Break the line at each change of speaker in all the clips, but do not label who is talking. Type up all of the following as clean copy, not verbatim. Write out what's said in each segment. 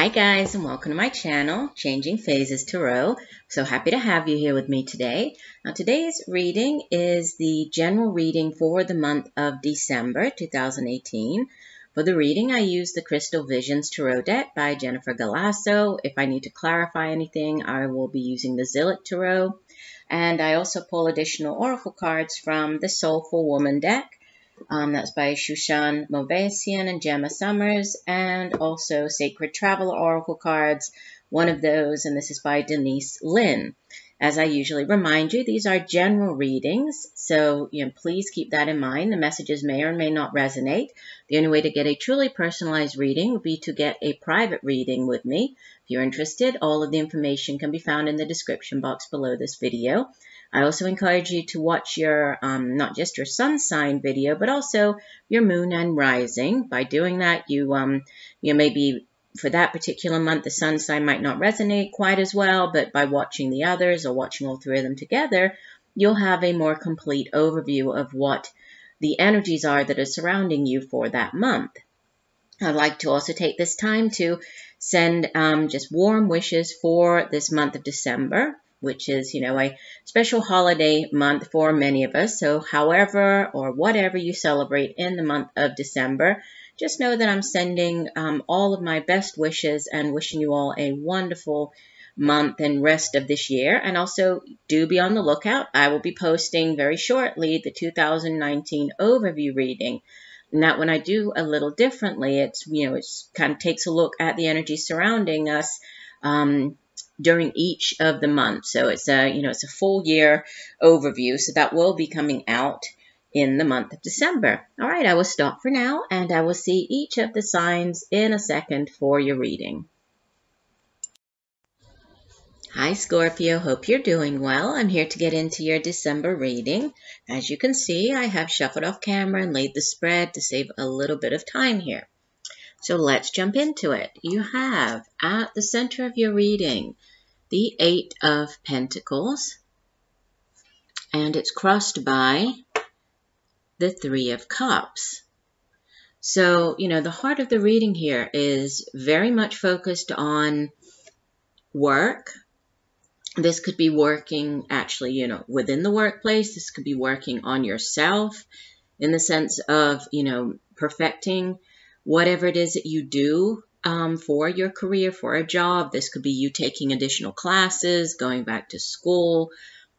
Hi guys, and welcome to my channel, Changing Phases Tarot. So happy to have you here with me today. Now today's reading is the general reading for the month of December 2018. For the reading, I use the Crystal Visions Tarot deck by Jennifer Galasso. If I need to clarify anything, I will be using the Zillich Tarot. And I also pull additional oracle cards from the Soulful Woman deck. That's by Shushan Movesian and Gemma Summers, and also Sacred Traveler Oracle cards, one of those, and this is by Denise, Linn. As I usually remind you, these are general readings, so please keep that in mind. The messages may or may not resonate. The only way to get a truly personalized reading would be to get a private reading with me. If you're interested, all of the information can be found in the description box below this video. I also encourage you to watch your, not just your sun sign video, but also your moon and rising. By doing that, you maybe for that particular month, the sun sign might not resonate quite as well, but by watching the others or watching all three of them together, you'll have a more complete overview of what the energies are that are surrounding you for that month. I'd like to also take this time to send just warm wishes for this month of December, which is, a special holiday month for many of us. So however or whatever you celebrate in the month of December, just know that I'm sending all of my best wishes and wishing you all a wonderful month and rest of this year. And also do be on the lookout. I will be posting very shortly the 2019 overview reading. Now, when I do a little differently, it's kind of takes a look at the energy surrounding us during each of the months. So it's it's a full year overview. So that will be coming out in the month of December. All right, I will stop for now, and I will see each of the signs in a second for your reading. Hi Scorpio, hope you're doing well. I'm here to get into your December reading. As you can see, I have shuffled off camera and laid the spread to save a little bit of time here. So let's jump into it. You have at the center of your reading the Eight of Pentacles, and it's crossed by the Three of Cups. So, the heart of the reading here is very much focused on work. This could be working actually, within the workplace. This could be working on yourself in the sense of, perfecting whatever it is that you do for your career, for a job. This could be you taking additional classes, going back to school,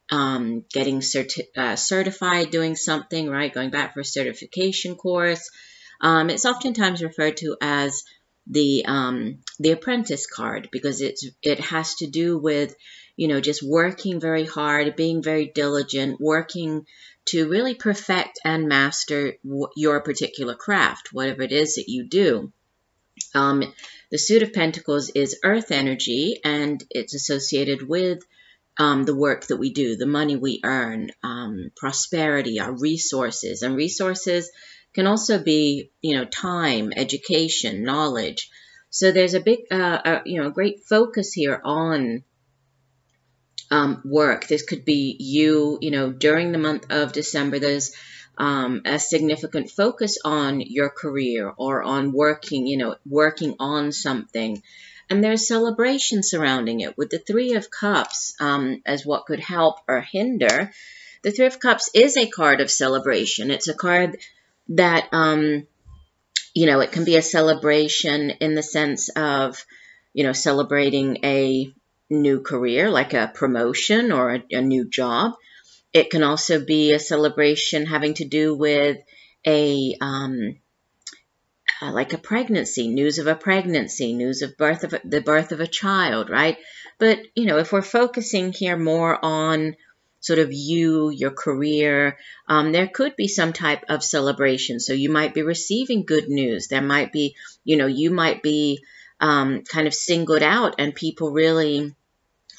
getting certified, doing something, right? Going back for a certification course. It's oftentimes referred to as the apprentice card because it has to do with, just working very hard, being very diligent, working to really perfect and master your particular craft, whatever it is that you do. The Suit of Pentacles is earth energy, and it's associated with the work that we do, the money we earn, prosperity, our resources. And resources can also be, time, education, knowledge. So there's a big, great focus here on work. This could be you, during the month of December, there's a significant focus on your career or on working, working on something. And there's celebration surrounding it with the Three of Cups as what could help or hinder. The Three of Cups is a card of celebration. It's a card that, it can be a celebration in the sense of, celebrating a new career, like a promotion or a new job. It can also be a celebration having to do with like a pregnancy, news of a pregnancy, news of the birth of a child, right? But, if we're focusing here more on sort of your career, there could be some type of celebration. So you might be receiving good news. There might be, you might be kind of singled out and people really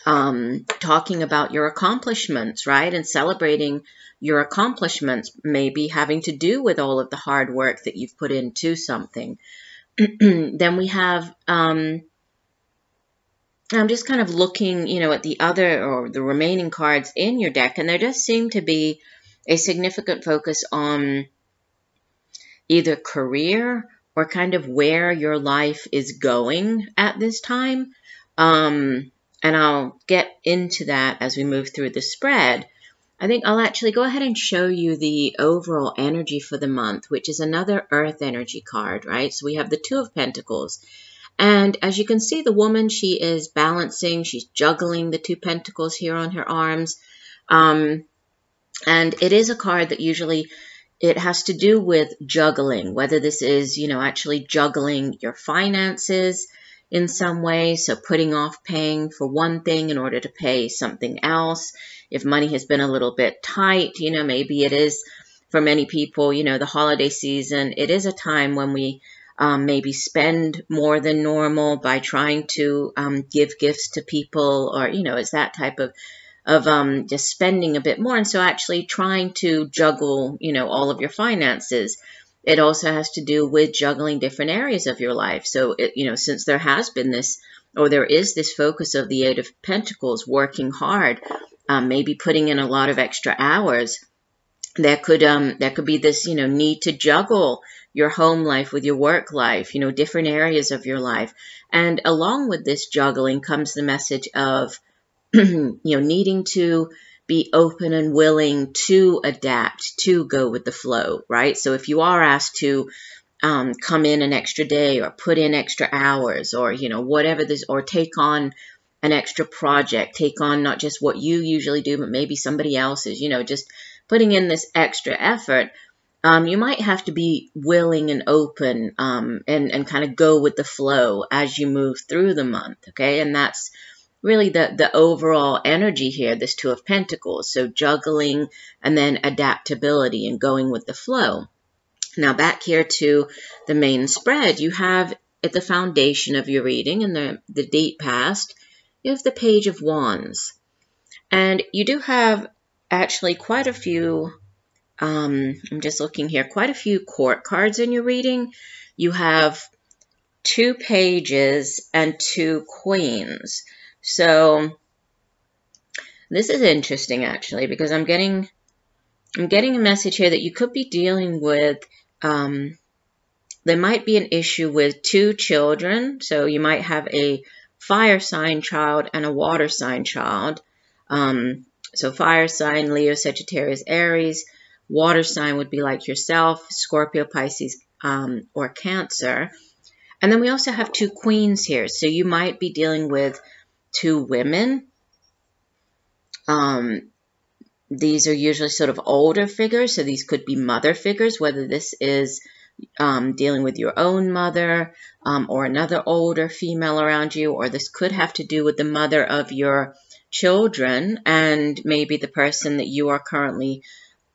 talking about your accomplishments, right? And celebrating your accomplishments, maybe having to do with all of the hard work that you've put into something. Then we have, I'm just kind of looking, at the other or the remaining cards in your deck, and there does seem to be a significant focus on either career or kind of where your life is going at this time. And I'll get into that as we move through the spread. I think I'll actually go ahead and show you the overall energy for the month, which is another Earth energy card, right? So we have the Two of Pentacles. And as you can see, the woman, she is balancing, she's juggling the Two Pentacles here on her arms. And it is a card that usually it has to do with juggling, whether this is, actually juggling your finances in some way. So putting off paying for one thing in order to pay something else. If money has been a little bit tight, maybe it is for many people, the holiday season, it is a time when we maybe spend more than normal by trying to give gifts to people, or, it's that type of just spending a bit more. And so actually trying to juggle, all of your finances. It also has to do with juggling different areas of your life. So, since there has been this, or there is this focus of the Eight of Pentacles, working hard, maybe putting in a lot of extra hours, there could be this, need to juggle your home life with your work life, different areas of your life. And along with this juggling comes the message of, needing to be open and willing to adapt, to go with the flow, right? So if you are asked to come in an extra day, or put in extra hours, or, whatever this, or take on an extra project, take on not just what you usually do, but maybe somebody else's, just putting in this extra effort, you might have to be willing and open and kind of go with the flow as you move through the month, okay? And that's really the overall energy here, this Two of Pentacles. So juggling and then adaptability and going with the flow. Now back here to the main spread, you have at the foundation of your reading in the deep past, you have the Page of Wands. And you do have actually quite a few, I'm just looking here, quite a few court cards in your reading. You have 2 pages and 2 queens. So this is interesting actually, because I'm getting a message here that you could be dealing with, there might be an issue with 2 children. So you might have a fire sign child and a water sign child. So fire sign, Leo, Sagittarius, Aries. Water sign would be like yourself, Scorpio, Pisces, or Cancer. And then we also have 2 queens here. So you might be dealing with 2 women. These are usually sort of older figures, so these could be mother figures, whether this is dealing with your own mother or another older female around you, or this could have to do with the mother of your children and maybe the person that you are currently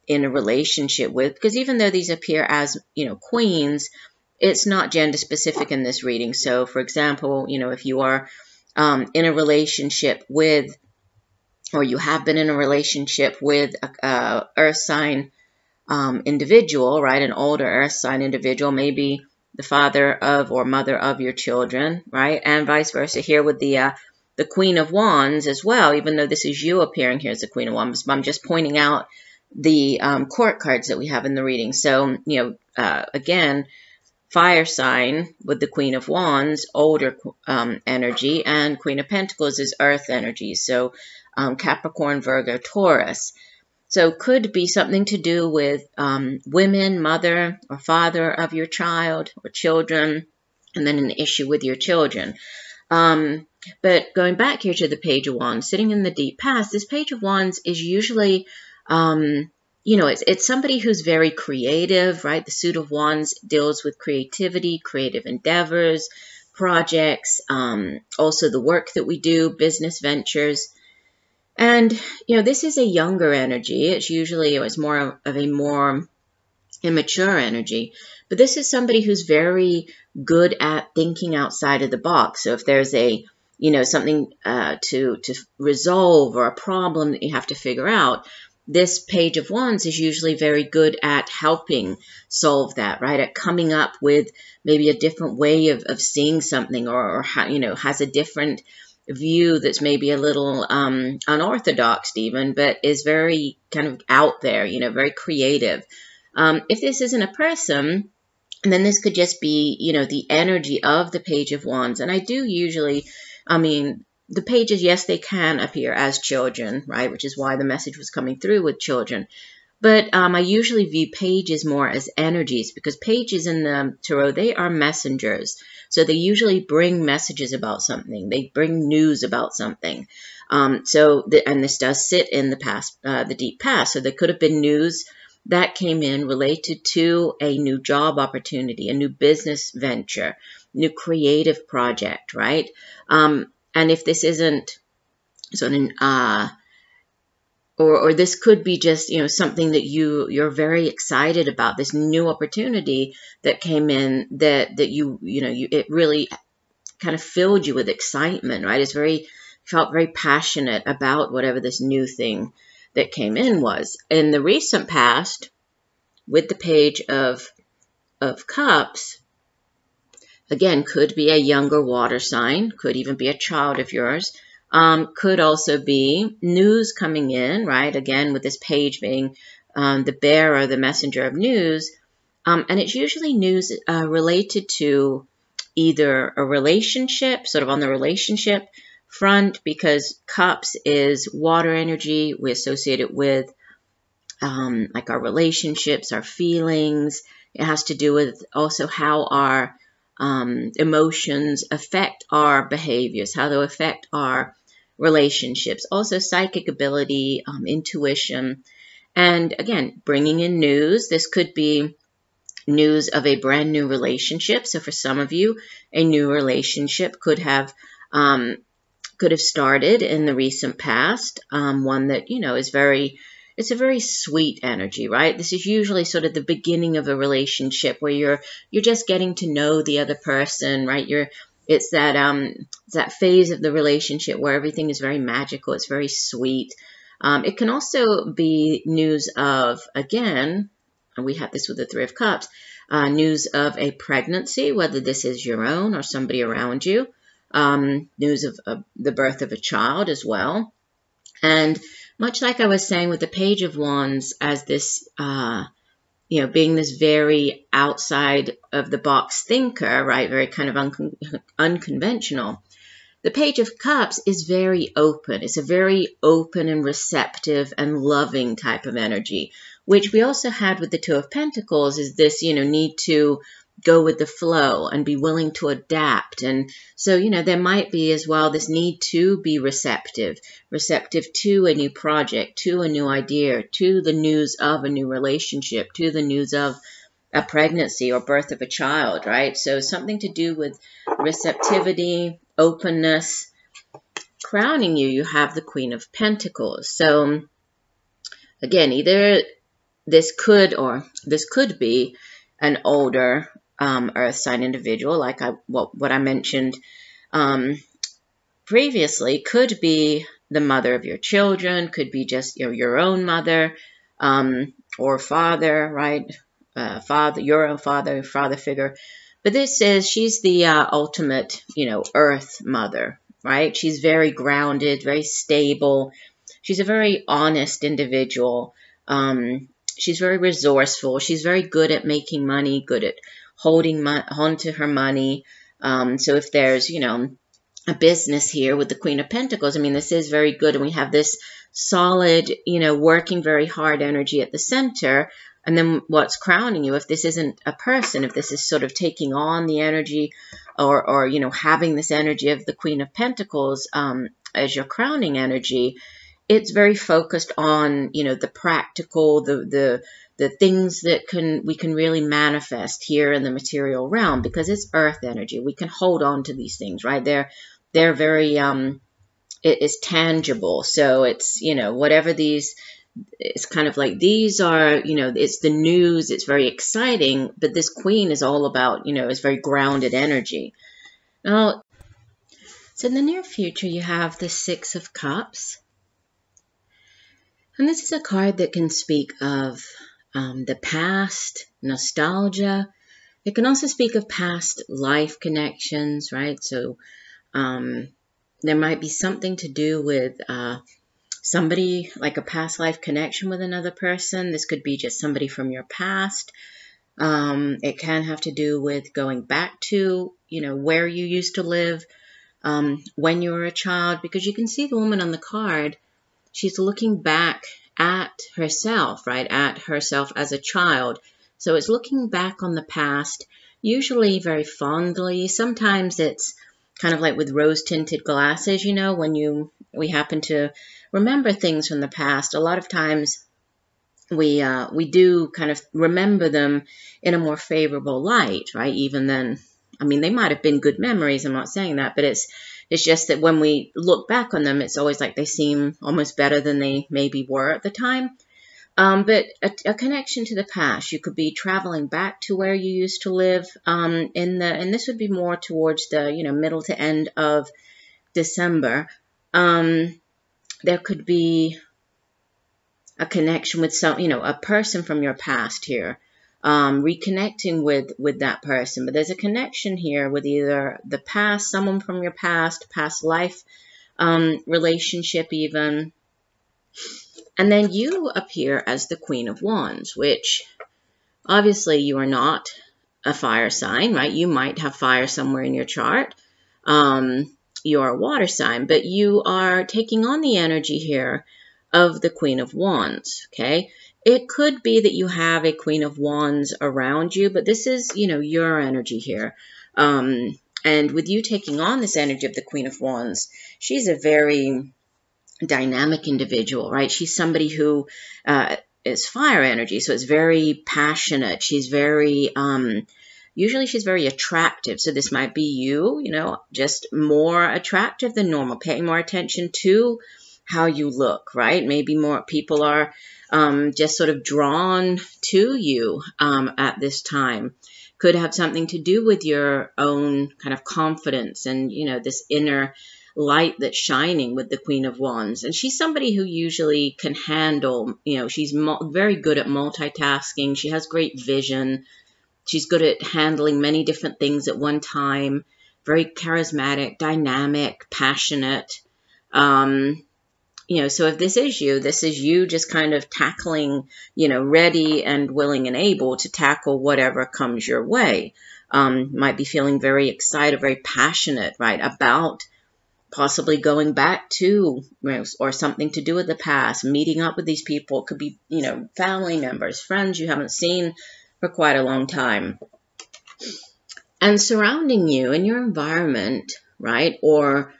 in a relationship with. Because even though these appear as, queens, it's not gender specific in this reading. So, for example, if you are in a relationship with, or you have been in a relationship with a earth sign individual, right? An older earth sign individual, maybe the father of or mother of your children, right? And vice versa here with the Queen of Wands as well, even though this is you appearing here as the Queen of Wands. I'm just pointing out the court cards that we have in the reading. So, again, fire sign with the Queen of Wands, older energy, and Queen of Pentacles is earth energy. So Capricorn, Virgo, Taurus. So could be something to do with women, mother or father of your child or children, and then an issue with your children. But going back here to the Page of Wands, sitting in the deep past, this Page of Wands is usually, it's somebody who's very creative, right? The Suit of Wands deals with creativity, creative endeavors, projects, also the work that we do, business ventures. And, this is a younger energy. It's more of a more immature energy. But this is somebody who's very good at thinking outside of the box. So if there's a, something to resolve or a problem that you have to figure out, this Page of Wands is usually very good at helping solve that, right? At coming up with maybe a different way of seeing something, or has a different view that's maybe a little unorthodox even, but is very kind of out there, very creative. If this isn't a person, And then this could just be, you know, the energy of the Page of Wands. And I do usually, I mean, the pages, yes, they can appear as children, right? Which is why the message was coming through with children. But I usually view pages more as energies, because pages in the tarot, they are messengers. So they usually bring messages about something. They bring news about something. And this does sit in the past, the deep past. So there could have been news that came in related to a new job opportunity, a new business venture, new creative project, right? And if this isn't sort of or this could be just, you know, something that you're very excited about, this new opportunity that came in that it really kind of filled you with excitement, right? Felt very passionate about whatever this new thing that came in was. In the recent past, with the Page of Cups, again, could be a younger water sign, could even be a child of yours. Could also be news coming in, right? Again, with this page being the bearer, the messenger of news. And it's usually news related to either a relationship, sort of on the relationship front, because cups is water energy. We associate it with like our relationships, our feelings. It has to do with also how our emotions affect our behaviors, how they affect our relationships, also psychic ability, intuition, and again, bringing in news. This could be news of a brand new relationship. So for some of you, a new relationship could have started in the recent past, one that, you know, it's a very sweet energy, right? This is usually sort of the beginning of a relationship where you're just getting to know the other person, right? It's that phase of the relationship where everything is very magical. It's very sweet. It can also be news of, again, we have this with the Three of Cups, news of a pregnancy, whether this is your own or somebody around you. News of the birth of a child as well. And much like I was saying with the Page of Wands, as this, being this very outside of the box thinker, right? Very kind of unconventional. The Page of Cups is very open. It's a very open and receptive and loving type of energy, which we also had with the Two of Pentacles, is this, need to go with the flow and be willing to adapt. And so, there might be as well this need to be receptive to a new project, to a new idea, to the news of a new relationship, to the news of a pregnancy or birth of a child, right? So something to do with receptivity, openness. Crowning you, you have the Queen of Pentacles. So again, either this could be an older earth sign individual, like what I mentioned previously. Could be the mother of your children, could be just your own mother or father, right? Your own father figure. But this is, she's the ultimate, earth mother, right? She's very grounded, very stable. She's a very honest individual. She's very resourceful. She's very good at making money, good at holding on to her money. So if there's, a business here with the Queen of Pentacles, this is very good. And we have this solid, working very hard energy at the center. And then what's crowning you, if this isn't a person, if this is sort of taking on the energy or having this energy of the Queen of Pentacles as your crowning energy, it's very focused on, the practical, the things that we can really manifest here in the material realm, because it's earth energy. We can hold on to these things, right? They're very, it is tangible. So it's, whatever these, it's kind of like these are, it's the news, it's very exciting, but this Queen is all about, it's very grounded energy. Now, so in the near future, you have the Six of Cups. And this is a card that can speak of the past, nostalgia. It can also speak of past life connections, right? So there might be something to do with somebody, like a past life connection with another person. This could be just somebody from your past. It can have to do with going back to, where you used to live when you were a child, because you can see the woman on the card, she's looking back at herself, right? At herself as a child. So it's looking back on the past, usually very fondly. Sometimes it's kind of like with rose-tinted glasses, when we happen to remember things from the past. A lot of times we do kind of remember them in a more favorable light, right? Even then, I mean, they might have been good memories. I'm not saying that, but it's just that when we look back on them, it's always like they seem almost better than they maybe were at the time. But a connection to the past, you could be traveling back to where you used to live, and this would be more towards the, middle to end of December. There could be a connection with a person from your past here, reconnecting with that person. But there's a connection here with either the past, someone from your past life, relationship even. And then you appear as the Queen of Wands, which obviously you are not a fire sign, right? You might have fire somewhere in your chart. You're a water sign, but you are taking on the energy here of the Queen of Wands, okay? It could be that you have a Queen of Wands around you, but this is, your energy here. And with you taking on this energy of the Queen of Wands, she's a very dynamic individual, right? She's somebody who is fire energy, so it's very passionate. She's very, usually she's very attractive. So this might be you, just more attractive than normal, paying more attention to how you look, right? Maybe more people are just sort of drawn to you at this time. Could have something to do with your own kind of confidence and, this inner light that's shining with the Queen of Wands. And she's somebody who usually can handle, she's very good at multitasking. She has great vision. She's good at handling many different things at one time. Very charismatic, dynamic, passionate. So if this is you just kind of tackling, ready and willing and able to tackle whatever comes your way. Might be feeling very excited, very passionate, right, about possibly going back to, or something to do with the past, meeting up with these people. It could be, family members, friends you haven't seen for quite a long time. And surrounding you in your environment, right, or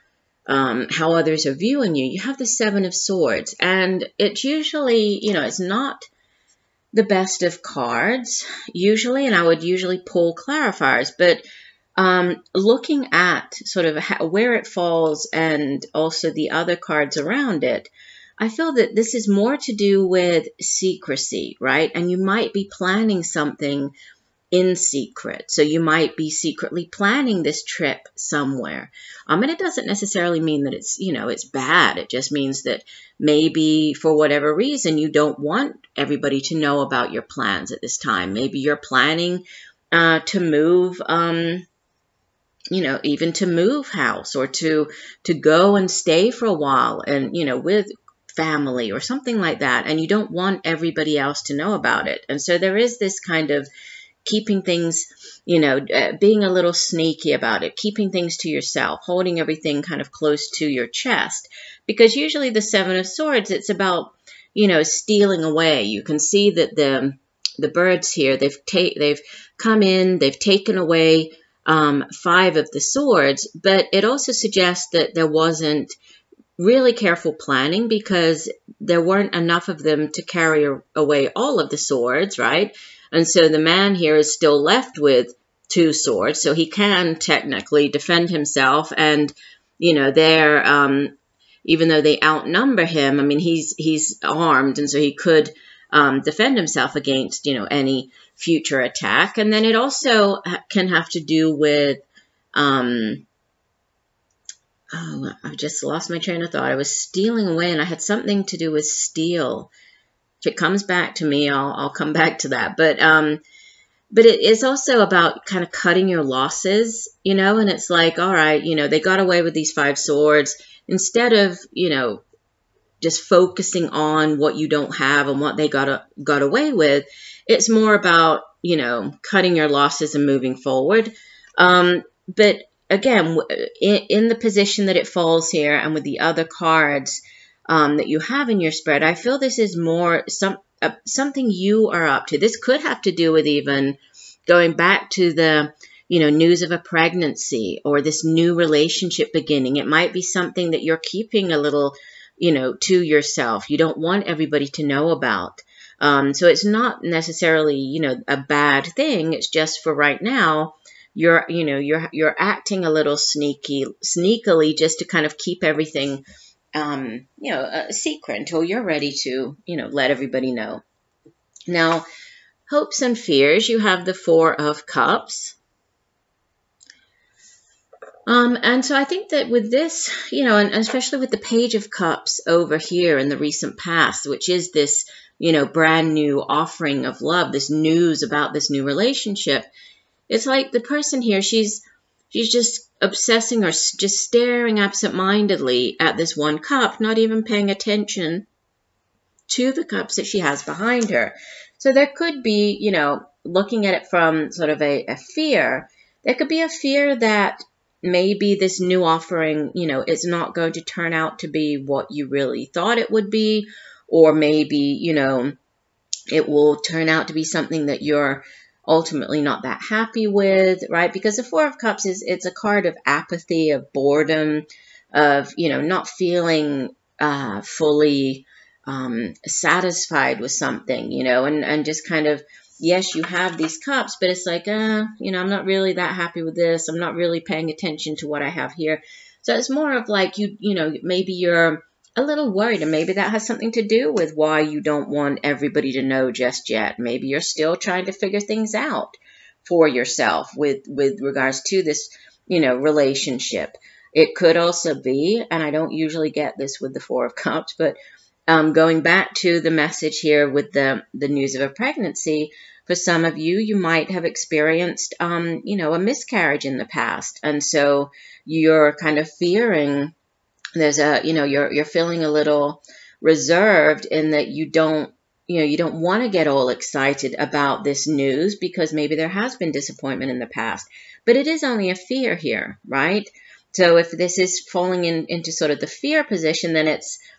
how others are viewing you, you have the Seven of Swords. And it's usually, it's not the best of cards, usually, and I would usually pull clarifiers, but looking at sort of where it falls and also the other cards around it, I feel that this is more to do with secrecy, right? And you might be planning something in secret. So you might be secretly planning this trip somewhere. And it doesn't necessarily mean that it's, it's bad. It just means that maybe for whatever reason, you don't want everybody to know about your plans at this time. Maybe you're planning to move, even to move house or to go and stay for a while and, with family or something like that. And you don't want everybody else to know about it. And so there is this kind of keeping things, being a little sneaky about it, keeping things to yourself, holding everything kind of close to your chest. Because usually the Seven of Swords, it's about, stealing away. You can see that the birds here, they've come in, they've taken away Five of the Swords, but it also suggests that there wasn't really careful planning because there weren't enough of them to carry away all of the swords, right? And so the man here is still left with 2 swords, so he can technically defend himself. And, they're, even though they outnumber him, I mean, he's armed, and so he could defend himself against, any future attack. And then it also can have to do with, I've just lost my train of thought. I was stealing away, and I had something to do with steal. If it comes back to me, I'll come back to that. But it is also about kind of cutting your losses, and it's like, all right, they got away with these 5 swords. Instead of, just focusing on what you don't have and what they got away with, it's more about, cutting your losses and moving forward. But again, in the position that it falls here and with the other cards that you have in your spread, I feel this is more something you are up to. This could have to do with even going back to the news of a pregnancy or this new relationship beginning. It might be something that you're keeping a little, to yourself. You don't want everybody to know about. So it's not necessarily, a bad thing. It's just for right now, you're acting a little sneakily just to kind of keep everything, a secret until you're ready to, let everybody know. Now, hopes and fears, you have the Four of Cups. And so I think that with this, and especially with the Page of Cups over here in the recent past, which is this, brand new offering of love, this news about this new relationship, it's like the person here, she's just obsessing or just staring absentmindedly at this one cup, not even paying attention to the cups that she has behind her. So there could be, looking at it from sort of a fear, there could be a fear that maybe this new offering, is not going to turn out to be what you really thought it would be, or maybe, it will turn out to be something that you're ultimately not that happy with, right? Because the Four of Cups it's a card of apathy, of boredom, of, not feeling fully satisfied with something, and just kind of, yes, you have these cups, but it's like, I'm not really that happy with this. I'm not really paying attention to what I have here. So it's more of like, maybe you're a little worried, and maybe that has something to do with why you don't want everybody to know just yet. Maybe you're still trying to figure things out for yourself with regards to this, relationship. It could also be, and I don't usually get this with the Four of Cups, but going back to the message here with the news of a pregnancy, for some of you, you might have experienced, a miscarriage in the past. And so you're kind of fearing there's you're feeling a little reserved in that you don't want to get all excited about this news because maybe there has been disappointment in the past. But it is only a fear here, right? So if this is falling into sort of the fear position, then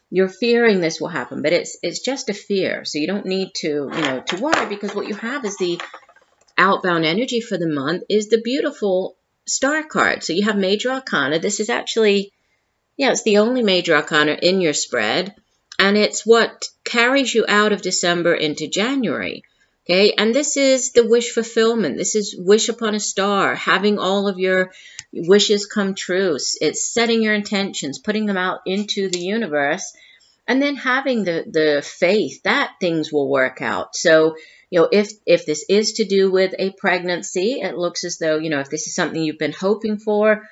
you're fearing this will happen, but it's just a fear. So you don't need to, to worry, because what you have is the outbound energy for the month is the beautiful star card. So you have Major Arcana. This is actually, it's the only Major Arcana in your spread, and it's what carries you out of December into January. Okay, and this is the wish fulfillment. This is wish upon a star, having all of your wishes come true. It's setting your intentions, putting them out into the universe, and then having the faith that things will work out. So, if this is to do with a pregnancy, it looks as though, if this is something you've been hoping for,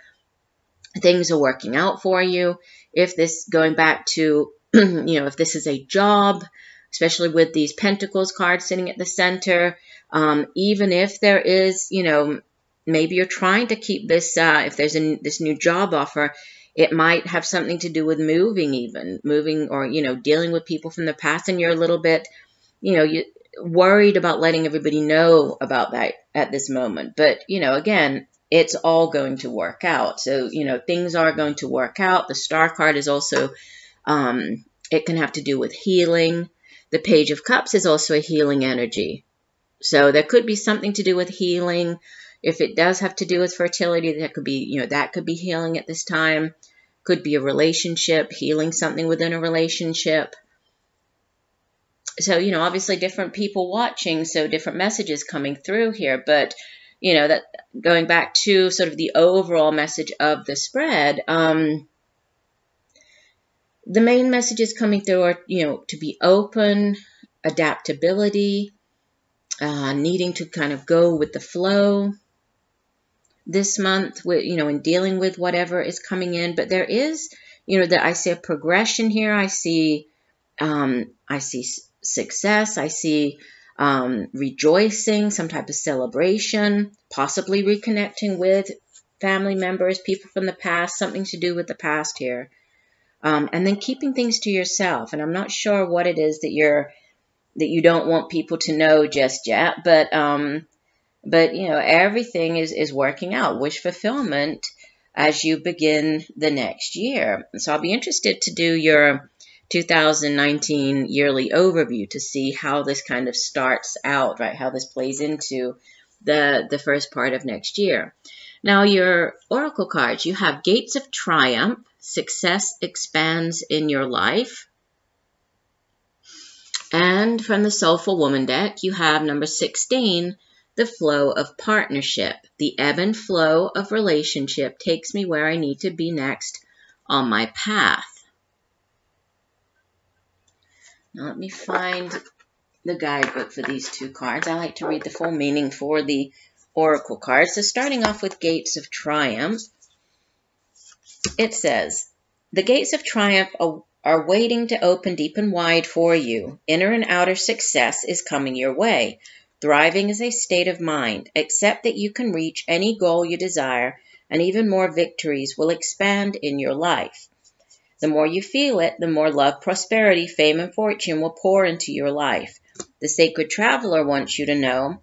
things are working out for you. If this, going back to, if this is a job, especially with these Pentacles cards sitting at the center, even if there is, maybe you're trying to keep this, if there's this new job offer, it might have something to do with moving or, dealing with people from the past, and you're a little bit, you worried about letting everybody know about that at this moment. But, again, it's all going to work out. So, things are going to work out. The Star card is also, it can have to do with healing. The Page of Cups is also a healing energy. So there could be something to do with healing. If it does have to do with fertility, that could be, that could be healing at this time. Could be a relationship, healing something within a relationship. So, obviously different people watching, so different messages coming through here. But, that going back to sort of the overall message of the spread, the main messages coming through are, to be open, adaptability, needing to kind of go with the flow this month, with, in dealing with whatever is coming in. But there is, that I see a progression here. I see success. I see rejoicing, some type of celebration, possibly reconnecting with family members, people from the past, something to do with the past here. And then keeping things to yourself. And I'm not sure what it is that you're that you don't want people to know just yet. But you know, everything is working out. Wish fulfillment as you begin the next year. So I'll be interested to do your 2019 yearly overview to see how this kind of starts out, right? How this plays into the first part of next year. Now, your oracle cards, you have Gates of Triumph, success expands in your life. And from the Soulful Woman deck, you have number 16, the flow of partnership. The ebb and flow of relationship takes me where I need to be next on my path. Now let me find the guidebook for these two cards. I like to read the full meaning for the oracle cards. So starting off with Gates of Triumph, it says, the gates of triumph are waiting to open deep and wide for you. Inner and outer success is coming your way. Thriving is a state of mind. Accept that you can reach any goal you desire, and even more victories will expand in your life. The more you feel it, the more love, prosperity, fame, and fortune will pour into your life. The sacred traveler wants you to know,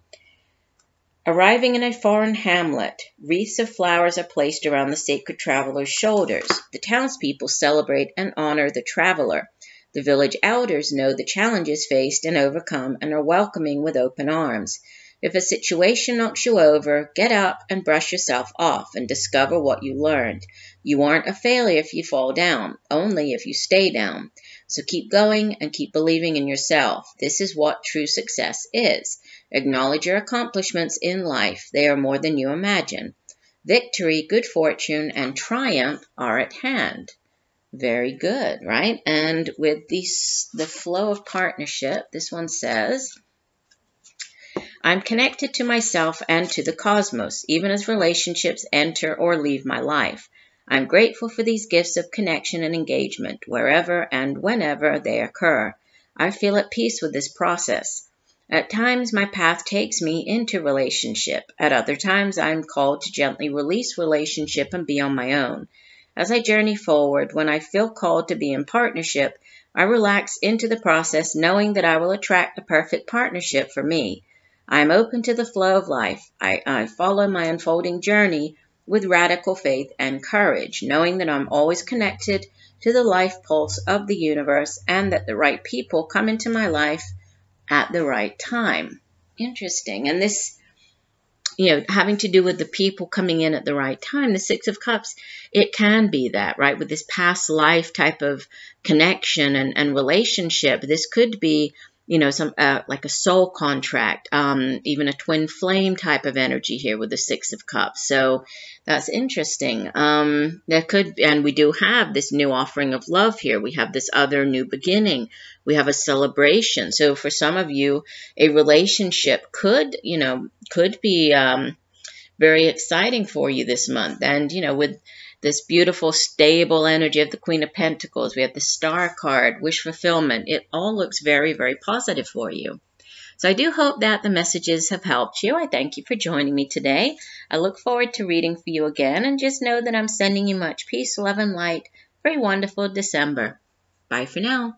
arriving in a foreign hamlet, wreaths of flowers are placed around the sacred traveler's shoulders. The townspeople celebrate and honor the traveler. The village elders know the challenges faced and overcome and are welcoming with open arms. If a situation knocks you over, get up and brush yourself off and discover what you learned. You aren't a failure if you fall down, only if you stay down. So keep going and keep believing in yourself. This is what true success is. Acknowledge your accomplishments in life. They are more than you imagine. Victory, good fortune, and triumph are at hand. Very good, right? And with the flow of partnership, this one says, I'm connected to myself and to the cosmos, even as relationships enter or leave my life. I'm grateful for these gifts of connection and engagement, wherever and whenever they occur. I feel at peace with this process. At times, my path takes me into relationship. At other times, I am called to gently release relationship and be on my own. As I journey forward, when I feel called to be in partnership, I relax into the process, knowing that I will attract the perfect partnership for me. I am open to the flow of life. I follow my unfolding journey with radical faith and courage, knowing that I'm always connected to the life pulse of the universe and that the right people come into my life at the right time. Interesting. And this, having to do with the people coming in at the right time, the Six of Cups, it can be that, right? With this past life type of connection and relationship, this could be, some like a soul contract, even a twin flame type of energy here with the Six of Cups. So that's interesting. There could, and we do have this new offering of love here. We have this other new beginning. We have a celebration. So for some of you, a relationship could be very exciting for you this month. And, with this beautiful, stable energy of the Queen of Pentacles, we have the Star card, wish fulfillment. It all looks very, very positive for you. So I do hope that the messages have helped you. I thank you for joining me today. I look forward to reading for you again. And just know that I'm sending you much peace, love, and light for a wonderful December. Bye for now.